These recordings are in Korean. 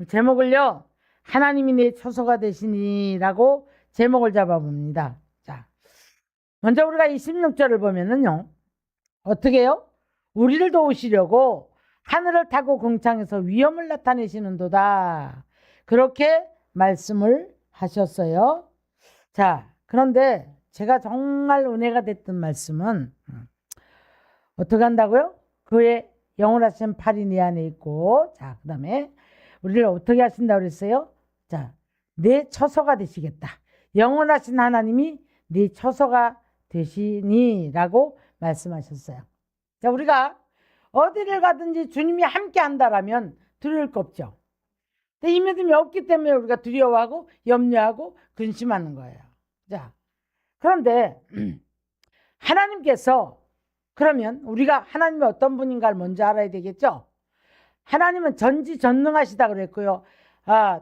제목을요, 하나님이 내 처소가 되시니라고 제목을 잡아봅니다. 자, 먼저 우리가 26절을 보면은요, 어떻게 해요? 우리를 도우시려고 하늘을 타고 궁창에서 위엄을 나타내시는도다. 그렇게 말씀을 하셨어요. 자, 그런데 제가 정말 은혜가 됐던 말씀은 어떻게 한다고요? 그의 영원하신 팔이 내 안에 있고, 자, 그 다음에 우리를 어떻게 하신다고 그랬어요? 자, 내 처소가 되시겠다. 영원하신 하나님이 네 처소가 되시니라고 말씀하셨어요. 자, 우리가 어디를 가든지 주님이 함께 한다라면 두려울 거 없죠. 근데 이 믿음이 없기 때문에 우리가 두려워하고 염려하고 근심하는 거예요. 자, 그런데 하나님께서 그러면 우리가 하나님이 어떤 분인가를 먼저 알아야 되겠죠. 하나님은 전지전능하시다 그랬고요.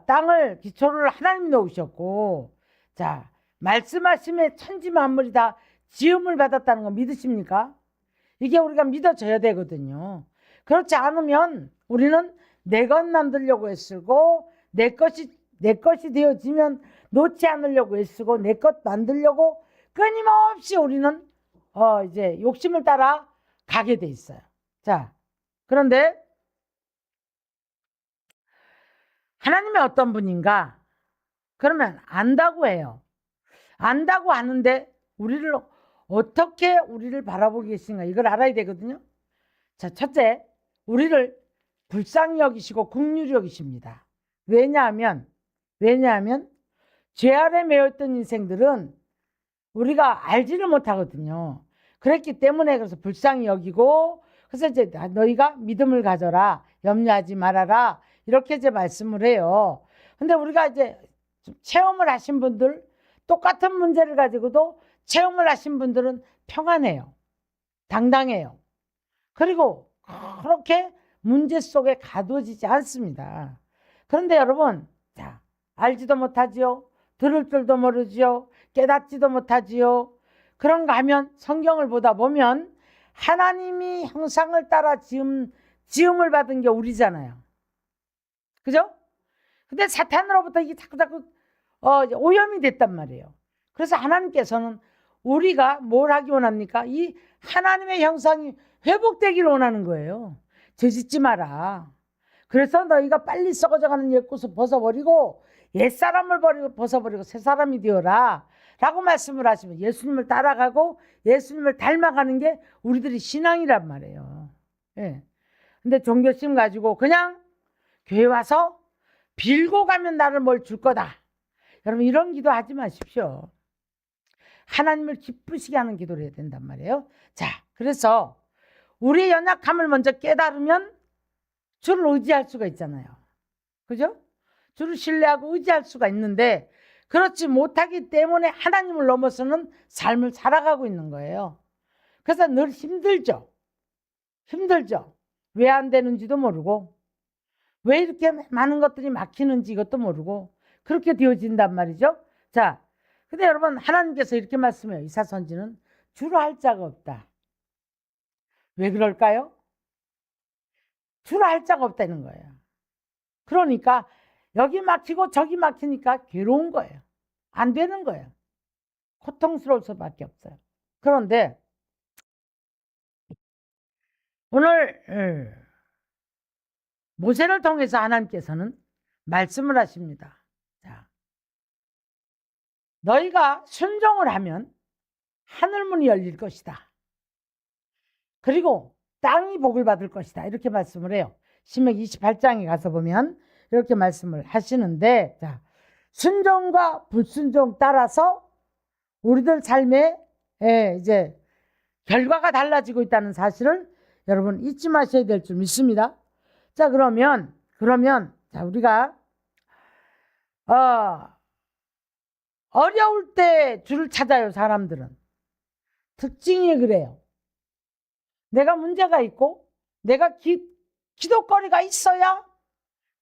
땅을 기초를 하나님이 놓으셨고, 자, 말씀하심에 천지 만물이 다 지음을 받았다는 거 믿으십니까? 이게 우리가 믿어져야 되거든요. 그렇지 않으면 우리는 내 것 만들려고 애쓰고 내 것이 되어지면 놓지 않으려고 애쓰고 내 것 만들려고 끊임없이 우리는 이제 욕심을 따라 가게 돼 있어요. 자, 그런데 하나님이 어떤 분인가? 그러면 안다고 해요. 안다고 하는데 어떻게 우리를 바라보고 계신가 이걸 알아야 되거든요. 자, 첫째, 우리를 불쌍히 여기시고 긍휼히 여기십니다. 왜냐하면 죄 아래 매였던 인생들은 우리가 알지를 못하거든요. 그랬기 때문에 그래서 불쌍히 여기고, 그래서 이제 너희가 믿음을 가져라, 염려하지 말아라, 이렇게 이제 말씀을 해요. 근데 우리가 이제 체험을 하신 분들, 똑같은 문제를 가지고도 체험을 하신 분들은 평안해요. 당당해요. 그리고 그렇게 문제 속에 가두어지지 않습니다. 그런데 여러분, 자, 알지도 못하지요. 들을 줄도 모르지요. 깨닫지도 못하지요. 그런가 하면 성경을 보다 보면 하나님이 형상을 따라 지음을 받은 게 우리잖아요. 그죠? 근데 사탄으로부터 이게 자꾸 오염이 됐단 말이에요. 그래서 하나님께서는 우리가 뭘 하기 원합니까? 이 하나님의 형상이 회복되기를 원하는 거예요. 죄짓지 마라. 그래서 너희가 빨리 썩어져가는 옛것을 벗어버리고 옛사람을 벗어버리고 새사람이 되어라 라고 말씀을 하시면 예수님을 따라가고 예수님을 닮아가는 게 우리들이 신앙이란 말이에요. 예. 근데 종교심 가지고 그냥 교회 와서 빌고 가면 나를 뭘 줄 거다. 여러분 이런 기도 하지 마십시오. 하나님을 기쁘시게 하는 기도를 해야 된단 말이에요. 자, 그래서 우리의 연약함을 먼저 깨달으면 주를 의지할 수가 있잖아요. 그죠? 주를 신뢰하고 의지할 수가 있는데 그렇지 못하기 때문에 하나님을 넘어서는 삶을 살아가고 있는 거예요. 그래서 늘 힘들죠. 왜 안 되는지도 모르고 왜 이렇게 많은 것들이 막히는지 이것도 모르고 그렇게 되어진단 말이죠. 자, 근데 여러분 하나님께서 이렇게 말씀해요. 이사선지는 주로 할 자가 없다. 왜 그럴까요? 주로 할 자가 없다는 거예요. 그러니까 여기 막히고 저기 막히니까 괴로운 거예요. 안 되는 거예요. 고통스러울 수밖에 없어요. 그런데 오늘 모세를 통해서 하나님께서는 말씀을 하십니다. 자, 너희가 순종을 하면 하늘문이 열릴 것이다. 그리고 땅이 복을 받을 것이다. 이렇게 말씀을 해요. 신명기 28장에 가서 보면 이렇게 말씀을 하시는데, 자, 순종과 불순종 따라서 우리들 삶에 이제 결과가 달라지고 있다는 사실을 여러분 잊지 마셔야 될 줄 믿습니다. 자, 그러면 자, 우리가 어려울 때 주를 찾아요. 사람들은 특징이 그래요. 내가 문제가 있고 내가 기도거리가 있어야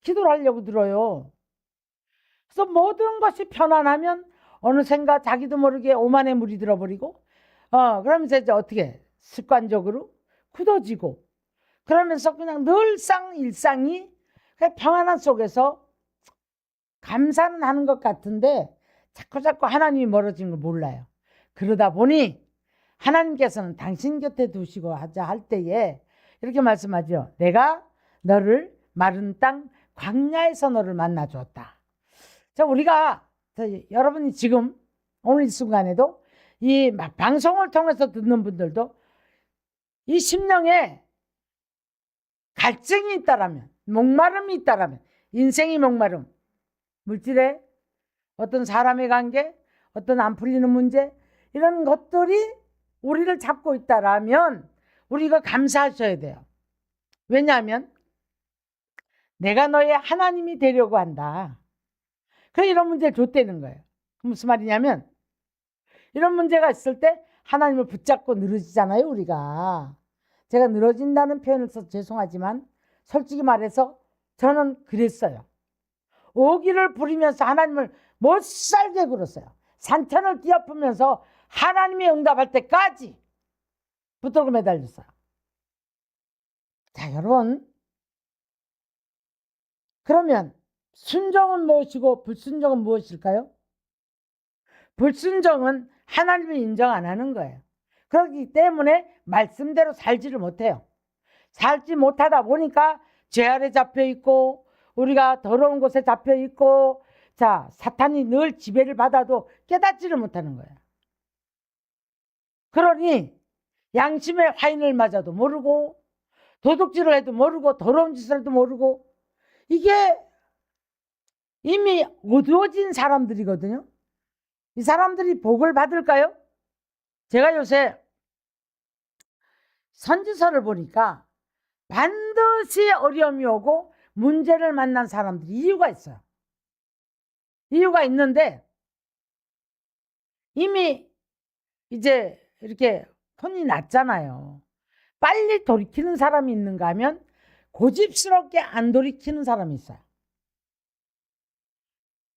기도를 하려고 들어요. 그래서 모든 것이 편안하면 어느샌가 자기도 모르게 오만에 물이 들어버리고 그러면서 이제 어떻게 습관적으로 굳어지고 그러면서 그냥 늘상 일상이 평안한 속에서 감사는 하는 것 같은데 자꾸 하나님이 멀어진 걸 몰라요. 그러다 보니 하나님께서는 당신 곁에 두시고 하자 할 때에 이렇게 말씀하죠. 내가 너를 마른 땅 광야에서 너를 만나 주었다. 자, 우리가 여러분이 지금 오늘 이 순간에도 이 방송을 통해서 듣는 분들도 이 심령에 갈증이 있다라면, 목마름이 있다라면, 인생이 목마름, 물질에 어떤 사람의 관계, 어떤 안 풀리는 문제, 이런 것들이 우리를 잡고 있다라면 우리가 감사하셔야 돼요. 왜냐하면 내가 너의 하나님이 되려고 한다. 그래 이런 문제를 줬다는 거예요. 무슨 말이냐면 이런 문제가 있을 때 하나님을 붙잡고 늘어지잖아요, 우리가. 제가 늘어진다는 표현을 써서 죄송하지만 솔직히 말해서 저는 그랬어요. 오기를 부리면서 하나님을 못 살게 굴었어요. 산천을 뒤엎으면서 하나님이 응답할 때까지 붙들고 매달렸어요. 자, 여러분, 그러면 순종은 무엇이고 불순종은 무엇일까요? 불순종은 하나님을 인정 안 하는 거예요. 그렇기 때문에 말씀대로 살지를 못해요. 살지 못하다 보니까 죄 아래 잡혀 있고 우리가 더러운 곳에 잡혀 있고, 자, 사탄이 늘 지배를 받아도 깨닫지를 못하는 거예요. 그러니 양심의 화인을 맞아도 모르고 도둑질을 해도 모르고 더러운 짓을 해도 모르고, 이게 이미 어두워진 사람들이거든요. 이 사람들이 복을 받을까요? 제가 요새 선지서를 보니까 반드시 어려움이 오고 문제를 만난 사람들이 이유가 있어요. 이유가 있는데 이미 이제 이렇게 혼이 났잖아요. 빨리 돌이키는 사람이 있는가 하면 고집스럽게 안 돌이키는 사람이 있어요.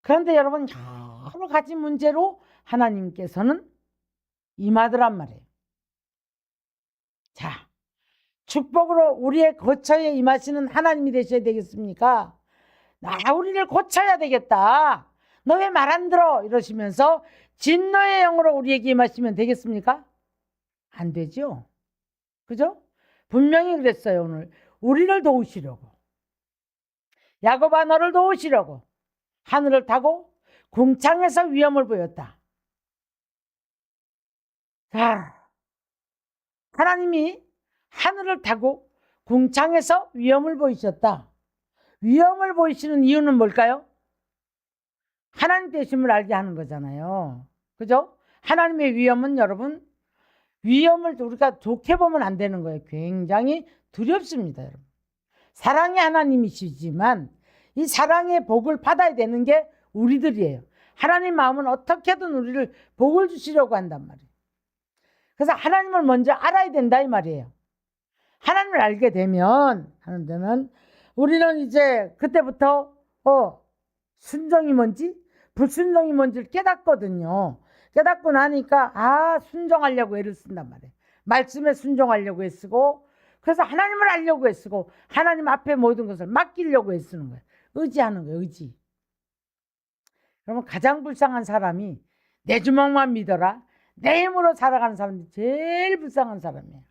그런데 여러분, 여러 가지 문제로 하나님께서는 임하더란 말이에요. 자, 축복으로 우리의 거처에 임하시는 하나님이 되셔야 되겠습니까? 우리를 고쳐야 되겠다. 너 왜 말 안 들어? 이러시면서 진노의 영으로 우리에게 임하시면 되겠습니까? 안 되죠. 그죠? 분명히 그랬어요. 오늘 우리를 도우시려고, 야곱아 너를 도우시려고 하늘을 타고 궁창에서 위엄을 보였다. 자, 하나님이 하늘을 타고 궁창에서 위엄을 보이셨다. 위엄을 보이시는 이유는 뭘까요? 하나님 되심을 알게 하는 거잖아요. 그죠? 하나님의 위엄은 여러분, 위엄을 우리가 좋게 보면 안 되는 거예요. 굉장히 두렵습니다, 여러분. 사랑의 하나님이시지만 이 사랑의 복을 받아야 되는 게 우리들이에요. 하나님 마음은 어떻게든 우리를 복을 주시려고 한단 말이에요. 그래서 하나님을 먼저 알아야 된다 이 말이에요. 하나님을 알게 되면 우리는 이제 그때부터 순종이 뭔지 불순종이 뭔지를 깨닫거든요. 깨닫고 나니까 순종하려고 애를 쓴단 말이에요. 말씀에 순종하려고 애쓰고, 그래서 하나님을 알려고 애쓰고 하나님 앞에 모든 것을 맡기려고 애쓰는 거예요. 의지하는 거예요. 의지. 그러면 가장 불쌍한 사람이 내 주먹만 믿어라, 내 힘으로 살아가는 사람이 제일 불쌍한 사람이에요.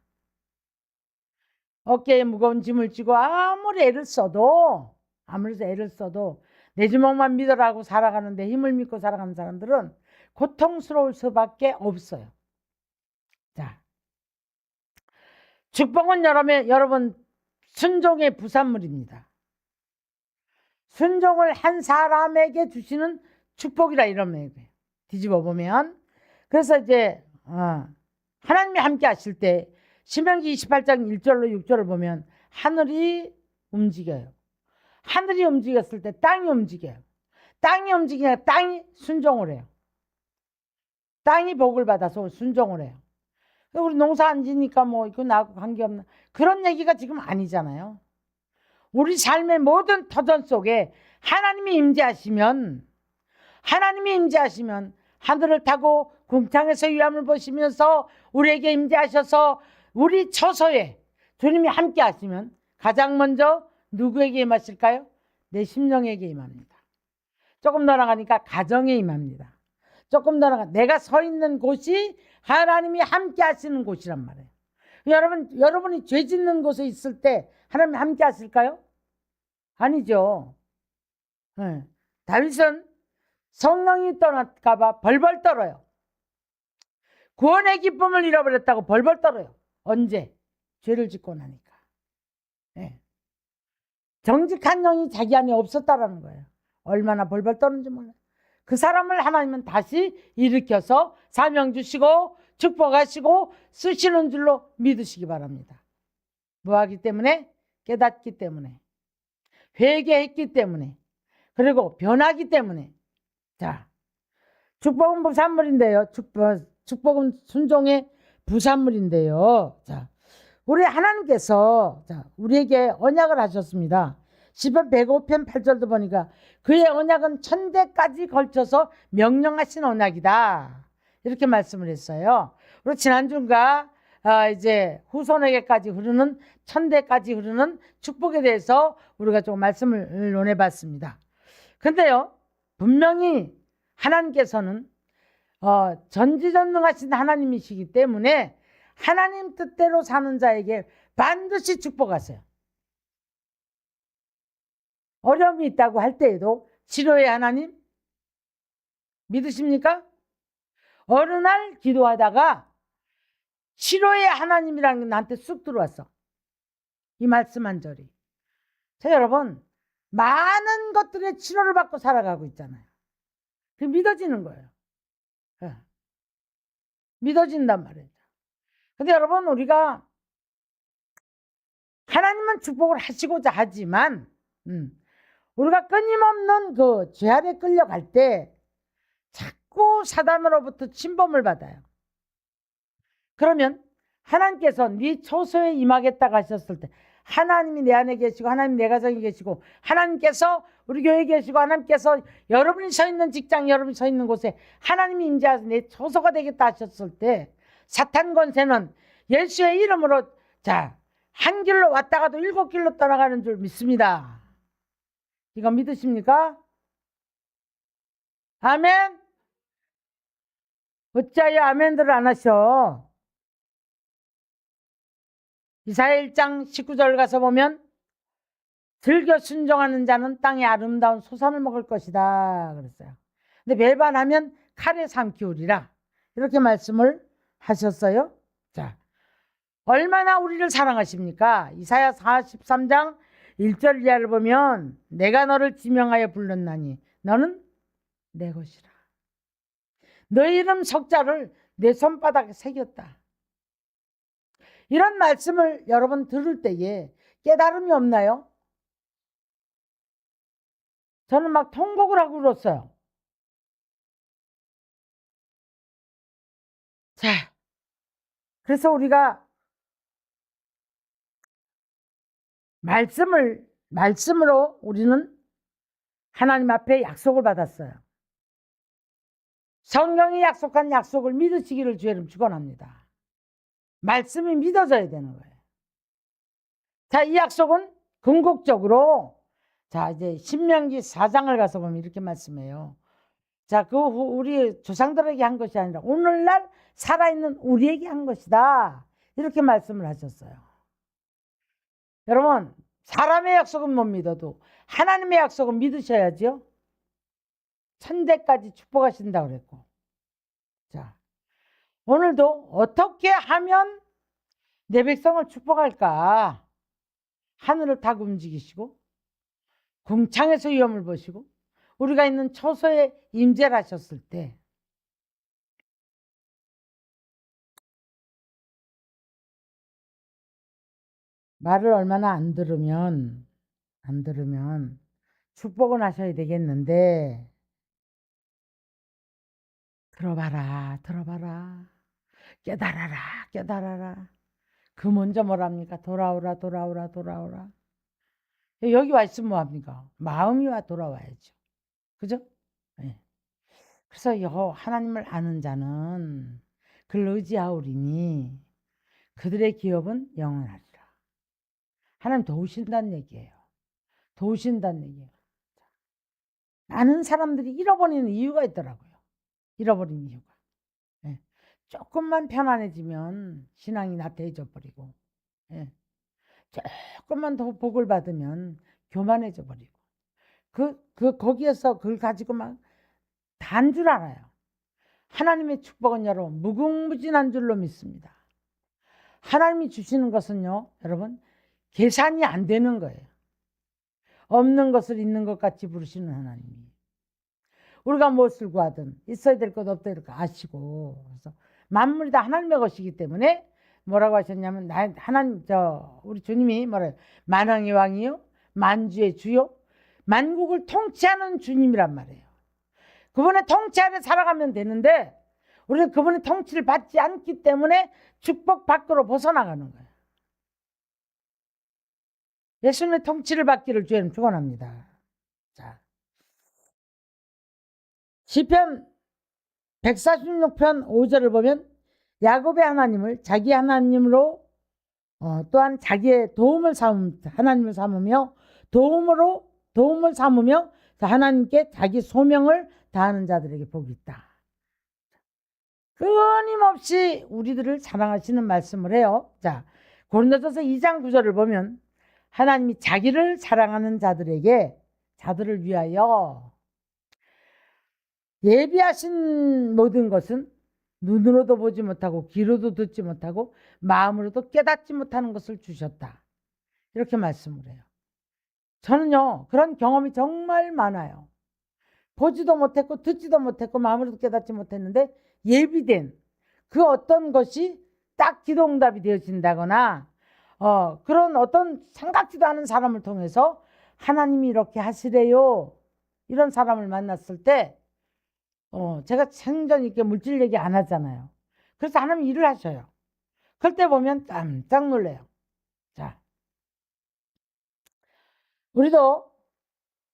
어깨에 무거운 짐을 지고 아무리 애를 써도 내 주먹만 믿어라고 살아가는데 힘을 믿고 살아가는 사람들은 고통스러울 수밖에 없어요. 자, 축복은 여러분 순종의 부산물입니다. 순종을 한 사람에게 주시는 축복이라 이런 얘기예요. 뒤집어 보면, 그래서 이제 하나님이 함께 하실 때 신명기 28장 1절로 6절을 보면 하늘이 움직여요. 하늘이 움직였을 때 땅이 움직여요. 땅이 움직이니까 땅이 순종을 해요. 땅이 복을 받아서 순종을 해요. 우리 농사 안 지니까 뭐 이거 나하고 관계없나, 그런 얘기가 지금 아니잖아요. 우리 삶의 모든 터전 속에 하나님이 임재하시면 하늘을 타고 궁창에서 위암을 보시면서 우리에게 임재하셔서 우리 처소에 주님이 함께 하시면 가장 먼저 누구에게 임하실까요? 내 심령에게 임합니다. 조금 더 나가니까 가정에 임합니다. 조금 더 나가 내가 서 있는 곳이 하나님이 함께 하시는 곳이란 말이에요. 여러분이 죄 짓는 곳에 있을 때 하나님이 함께 하실까요? 아니죠. 네. 다윗은 성령이 떠날까 봐 벌벌 떨어요. 구원의 기쁨을 잃어버렸다고 벌벌 떨어요. 언제? 죄를 짓고 나니까. 네. 정직한 영이 자기 안에 없었다라는 거예요. 얼마나 벌벌 떠는지 몰라요. 그 사람을 하나님은 다시 일으켜서 사명 주시고 축복하시고 쓰시는 줄로 믿으시기 바랍니다. 뭐하기 때문에? 깨닫기 때문에, 회개했기 때문에, 그리고 변하기 때문에. 자, 축복은 부산물인데요. 축복은 순종의 부산물인데요. 자, 우리 하나님께서 우리에게 언약을 하셨습니다. 시편 105편 8절도 보니까 그의 언약은 천대까지 걸쳐서 명령하신 언약이다. 이렇게 말씀을 했어요. 그리고 지난주가 이제 후손에게까지 흐르는 천대까지 흐르는 축복에 대해서 우리가 좀 말씀을 논해봤습니다. 근데요, 분명히 하나님께서는 전지전능하신 하나님이시기 때문에 하나님 뜻대로 사는 자에게 반드시 축복하세요. 어려움이 있다고 할 때에도 치료의 하나님 믿으십니까? 어느 날 기도하다가 치료의 하나님이라는 게 나한테 쑥 들어왔어. 이 말씀 한 절이. 자, 여러분, 많은 것들의 치료를 받고 살아가고 있잖아요. 그게 믿어지는 거예요. 네. 믿어진단 말이죠. 근데 여러분, 우리가 하나님은 축복을 하시고자 하지만 우리가 끊임없는 그 죄 아래 끌려갈 때 자꾸 사단으로부터 침범을 받아요. 그러면 하나님께서 네 처소에 임하겠다고 하셨을 때 하나님이 내 안에 계시고 하나님 내 가정에 계시고 하나님께서 우리 교회에 계시고 하나님께서 여러분이 서 있는 직장, 여러분이 서 있는 곳에 하나님이 임재하셔서 내 처소가 되겠다 하셨을 때 사탄 권세는 예수의 이름으로 한 길로 왔다가도 7길로 떠나가는 줄 믿습니다. 이거 믿으십니까? 아멘? 어찌하여 아멘들을 안 하셔? 이사야 1장 19절 가서 보면 즐겨 순종하는 자는 땅의 아름다운 소산을 먹을 것이다 그랬어요. 근데 배반하면 칼에 삼키우리라 이렇게 말씀을 하셨어요. 자, 얼마나 우리를 사랑하십니까? 이사야 43장 1절 이하를 보면 내가 너를 지명하여 불렀나니 너는 내 것이라. 너의 이름 석자를 내 손바닥에 새겼다. 이런 말씀을 여러분 들을 때에 깨달음이 없나요? 저는 막 통곡을 하고 울었어요. 자, 그래서 우리가 말씀으로 우리는 하나님 앞에 약속을 받았어요. 성경이 약속한 약속을 믿으시기를 주의 이름 축원합니다. 말씀이 믿어져야 되는 거예요. 자, 이 약속은 궁극적으로 이제 신명기 4장을 가서 보면 이렇게 말씀해요. 자, 그 우리 조상들에게 한 것이 아니라 오늘날 살아있는 우리에게 한 것이다. 이렇게 말씀을 하셨어요. 여러분, 사람의 약속은 못 믿어도 하나님의 약속은 믿으셔야죠. 천대까지 축복하신다고 그랬고. 자, 오늘도 어떻게 하면 내 백성을 축복할까? 하늘을 탁 움직이시고 궁창에서 위험을 보시고 우리가 있는 처소에 임재를 하셨을 때 말을 얼마나 안 들으면 축복은 하셔야 되겠는데 들어봐라 깨달아라. 그 먼저 뭐랍니까? 돌아오라. 여기 와 있으면 뭐합니까? 마음이 와 돌아와야죠. 그죠? 네. 그래서 하나님을 아는 자는 그를 의지하오리니 그들의 기업은 영원하리라. 하나님 도우신다는 얘기예요. 도우신다는 얘기예요. 많은 사람들이 잃어버리는 이유가 있더라고요. 잃어버린 이유가. 예. 조금만 편안해지면 신앙이 나태해져 버리고, 예. 조금만 더 복을 받으면 교만해져 버리고, 거기에서 그걸 가지고 막 단 줄 알아요. 하나님의 축복은 여러분 무궁무진한 줄로 믿습니다. 하나님이 주시는 것은요, 여러분 계산이 안 되는 거예요. 없는 것을 있는 것 같이 부르시는 하나님이. 우리가 무엇을 구하든 있어야 될 것 없어야 될 것 아시고, 그래서 만물이 다 하나님의 것이기 때문에 뭐라고 하셨냐면, 하나님, 우리 주님이 뭐래요? 만왕의 왕이요, 만주의 주요, 만국을 통치하는 주님이란 말이에요. 그분의 통치 아래 살아가면 되는데, 우리는 그분의 통치를 받지 않기 때문에 축복 밖으로 벗어나가는 거예요. 예수님의 통치를 받기를 주님 축원합니다. 자, 시편 146편 5절을 보면, 야곱의 하나님을 자기 하나님으로 또한 자기의 도움을 하나님을 삼으며 도움을 삼으며 하나님께 자기 소명을 다하는 자들에게 복이 있다. 끊임없이 우리들을 사랑하시는 말씀을 해요. 자, 고린도전서 2장 9절을 보면, 하나님이 자기를 사랑하는 자들을 위하여 예비하신 모든 것은 눈으로도 보지 못하고 귀로도 듣지 못하고 마음으로도 깨닫지 못하는 것을 주셨다. 이렇게 말씀을 해요. 저는요, 그런 경험이 정말 많아요. 보지도 못했고 듣지도 못했고 마음으로도 깨닫지 못했는데 예비된 그 어떤 것이 딱 기도응답이 되어진다거나 그런 어떤 생각지도 않은 사람을 통해서 하나님이 이렇게 하시래요, 이런 사람을 만났을 때 제가 생전 이렇게 물질 얘기 안 하잖아요. 그래서 하나님 일을 하셔요. 그럴 때 보면 깜짝 놀래요. 자, 우리도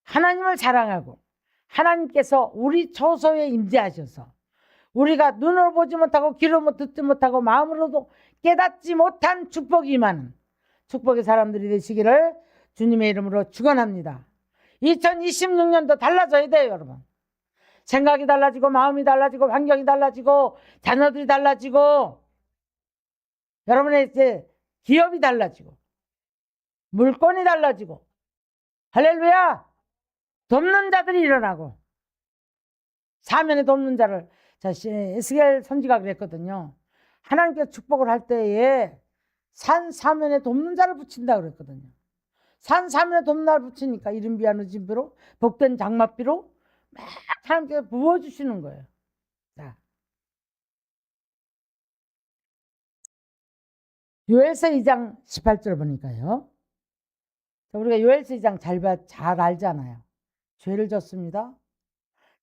하나님을 사랑하고 하나님께서 우리 처소에 임재하셔서 우리가 눈으로 보지 못하고 귀로 듣지 못하고 마음으로도 깨닫지 못한 축복이 임하는 축복의 사람들이 되시기를 주님의 이름으로 축원합니다. 2026년도 달라져야 돼요, 여러분. 생각이 달라지고 마음이 달라지고 환경이 달라지고 자녀들이 달라지고 여러분의 이제 기업이 달라지고 물건이 달라지고, 할렐루야, 돕는 자들이 일어나고, 사면에 돕는 자를, 에스겔 선지가 그랬거든요. 하나님께서 축복을 할 때에 산 사면에 돕는 자를 붙인다 그랬거든요. 산 사면에 돕는 자를 붙이니까 이른 비와 늦은 비로 복된 장맛비로 막 하나님께서 부어주시는 거예요. 자, 요엘서 2장 18절 보니까요, 우리가 요엘서 2장 잘 알잖아요. 죄를 졌습니다.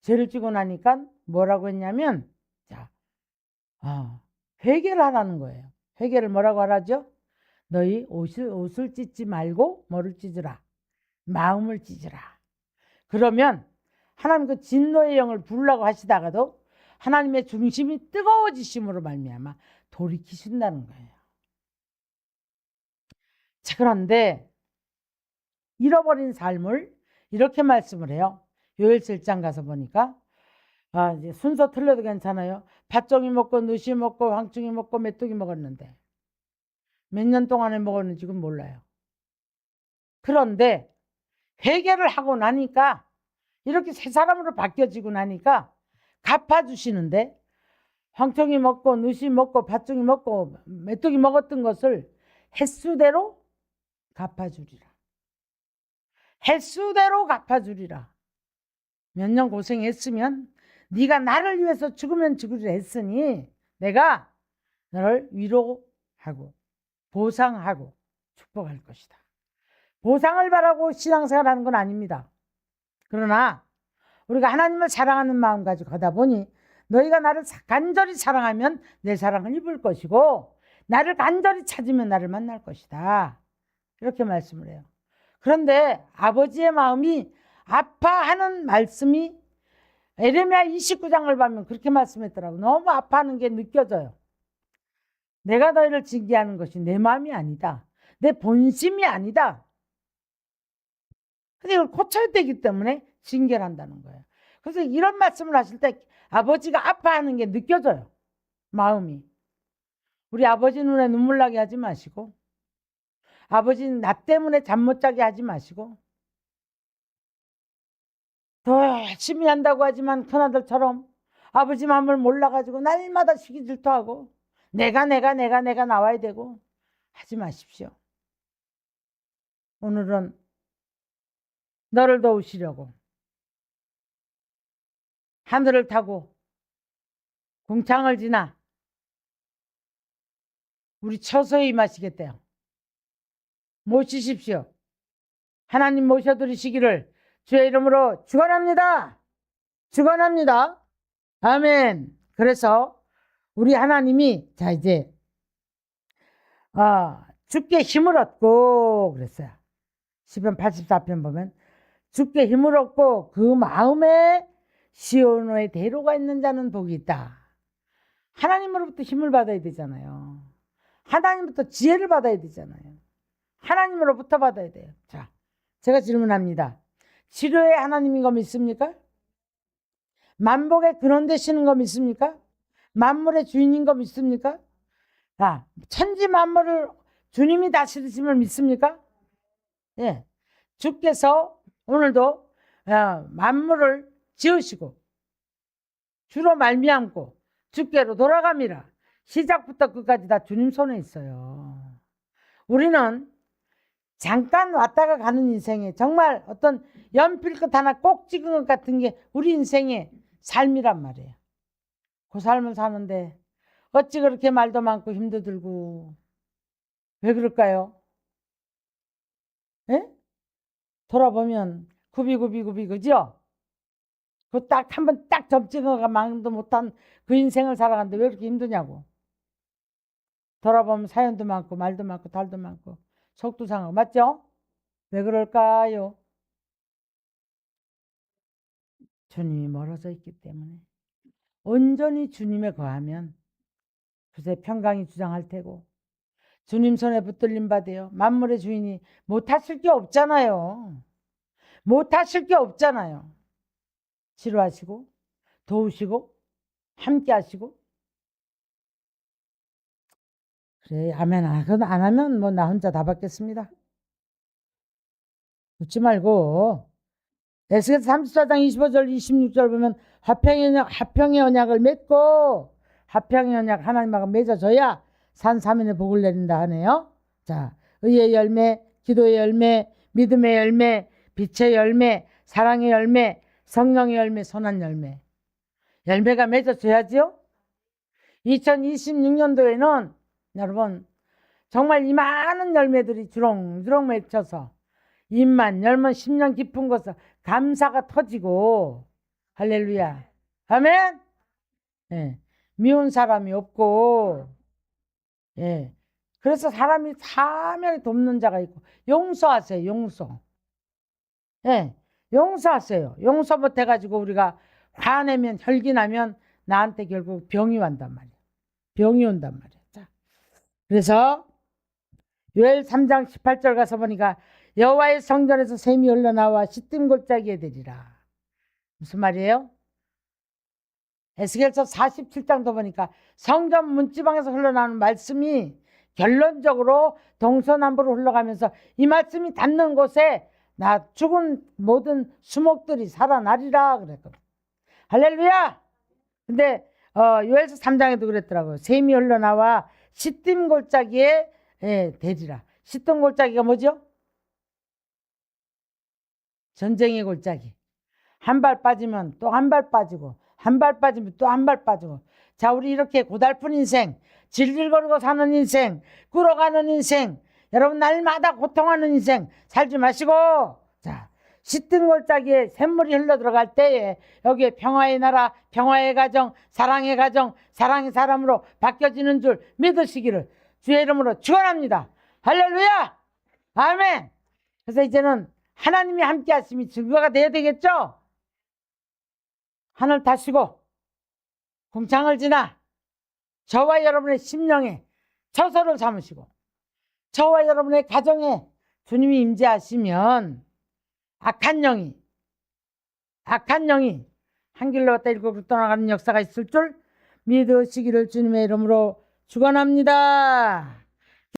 죄를 지고 나니까 뭐라고 했냐면, 자, 회개를 하라는 거예요. 회개를 뭐라고 하라죠? 너희 옷을 찢지 말고 뭐를 찢으라? 마음을 찢으라. 그러면 하나님 그 진노의 영을 부르라고 하시다가도 하나님의 중심이 뜨거워지심으로 말미암아 돌이키신다는 거예요. 자, 그런데 잃어버린 삶을 이렇게 말씀을 해요. 요엘서 1장 가서 보니까 이제 순서 틀려도 괜찮아요. 팥종이 먹고 누시 먹고 황충이 먹고 메뚜기 먹었는데 몇 년 동안에 먹었는지 지금 몰라요. 그런데 회개를 하고 나니까 이렇게 새 사람으로 바뀌어지고 나니까 갚아주시는데, 황청이 먹고 누시 먹고 팥종이 먹고 메뚜기 먹었던 것을 횟수대로 갚아주리라. 횟수대로 갚아주리라. 몇 년 고생했으면 네가 나를 위해서 죽으면 죽으리라 했으니 내가 너를 위로하고 보상하고 축복할 것이다. 보상을 바라고 신앙생활하는 건 아닙니다. 그러나 우리가 하나님을 사랑하는 마음 가지고 가다 보니 너희가 나를 간절히 사랑하면 내 사랑을 입을 것이고 나를 간절히 찾으면 나를 만날 것이다. 이렇게 말씀을 해요. 그런데 아버지의 마음이 아파하는 말씀이 에레미야 29장을 보면 그렇게 말씀했더라고요. 너무 아파하는 게 느껴져요. 내가 너희를 징계하는 것이 내 마음이 아니다. 내 본심이 아니다. 근데 이걸 고쳐야 되기 때문에 징계한다는 거예요. 그래서 이런 말씀을 하실 때 아버지가 아파하는 게 느껴져요. 마음이. 우리 아버지 눈에 눈물 나게 하지 마시고, 아버지는 나 때문에 잠 못 자게 하지 마시고, 더 열심히 한다고 하지만 큰아들처럼 아버지 마음을 몰라가지고 날마다 시기 질투하고 내가 나와야 되고 하지 마십시오. 오늘은 너를 도우시려고 하늘을 타고 궁창을 지나 우리 처소에 임하시겠대요. 모시십시오. 하나님 모셔드리시기를 주의 이름으로 축원합니다. 축원합니다. 아멘. 그래서 우리 하나님이 자 이제 주께 힘을 얻고 그랬어요. 시편 84편 보면 주께 힘을 얻고 그 마음에 시온의 대로가 있는 자는 복이 있다. 하나님으로부터 힘을 받아야 되잖아요. 하나님부터 지혜를 받아야 되잖아요. 하나님으로부터 받아야 돼요. 자, 제가 질문합니다. 치료의 하나님인 거 믿습니까? 만복의 근원 되시는 거 믿습니까? 만물의 주인인 거 믿습니까? 자, 천지 만물을 주님이 다스리심을 믿습니까? 예. 주께서 오늘도 만물을 지으시고 주로 말미암고 주께로 돌아갑니다. 시작부터 끝까지 다 주님 손에 있어요. 우리는 잠깐 왔다가 가는 인생에 정말 어떤 연필 끝 하나 꼭 찍은 것 같은 게 우리 인생의 삶이란 말이에요. 그 삶을 사는데 어찌 그렇게 말도 많고 힘도 들고 왜 그럴까요? 예? 돌아보면 구비구비 그죠? 그 딱 한 번 딱 접찍어가 망도 못한 그 인생을 살아가는데 왜 그렇게 힘드냐고. 돌아보면 사연도 많고 말도 많고 달도 많고 속도 상하고 맞죠? 왜 그럴까요? 주님이 멀어져 있기 때문에. 온전히 주님에 거하면 그새 평강이 주장할 테고 주님 손에 붙들림 받아요. 만물의 주인이 못하실 게 없잖아요. 못하실 게 없잖아요. 치료하시고 도우시고 함께 하시고. 그래 아멘. 안 하면 뭐 나 혼자 다 받겠습니다. 웃지 말고 에스겔서 34장 25절 26절 보면 화평의 언약을 맺고 화평의 언약 하나님하고 맺어줘야 산 3인의 복을 내린다 하네요. 자, 의의 열매, 기도의 열매, 믿음의 열매, 빛의 열매, 사랑의 열매, 성령의 열매, 선한 열매. 열매가 맺어줘야지요. 2026년도에는 여러분 정말 이 많은 열매들이 주렁주렁 맺혀서 입만 열면 10년 깊은 곳에서 감사가 터지고 할렐루야 아멘. 예, 미운 사람이 없고 예, 그래서 사람이 사명에 돕는 자가 있고 용서하세요. 용서. 예, 용서하세요. 용서 못해가지고 우리가 화내면 혈기나면 나한테 결국 병이 온단 말이에요. 병이 온단 말이에요. 자, 그래서 요엘 3장 18절 가서 보니까 여호와의 성전에서 샘이 흘러나와 시딤 골짜기에 되리라. 무슨 말이에요? 에스겔서 47장도 보니까 성전 문지방에서 흘러나오는 말씀이 결론적으로 동서남북으로 흘러가면서 이 말씀이 닿는 곳에 나 죽은 모든 수목들이 살아나리라 그랬거든. 할렐루야. 근데 요엘서 3장에도 그랬더라고요. 샘이 흘러나와 시딤 골짜기에 되리라. 시딤 골짜기가 뭐죠? 전쟁의 골짜기. 한 발 빠지면 또 한 발 빠지고 한 발 빠지면 또 한 발 빠지고. 자, 우리 이렇게 고달픈 인생, 질질거리고 사는 인생, 꿇어가는 인생, 여러분 날마다 고통하는 인생 살지 마시고, 자, 시든 골짜기에 샘물이 흘러 들어갈 때에 여기에 평화의 나라, 평화의 가정, 사랑의 사람으로 바뀌어지는 줄 믿으시기를 주의 이름으로 축원합니다. 할렐루야. 아멘. 그래서 이제는 하나님이 함께 하심이 증거가 돼야 되겠죠? 하늘 타시고 궁창을 지나 저와 여러분의 심령에 처소를 삼으시고 저와 여러분의 가정에 주님이 임재하시면 악한 영이 한 길로 왔다 일곱으로 떠나가는 역사가 있을 줄 믿으시기를 주님의 이름으로 축원합니다.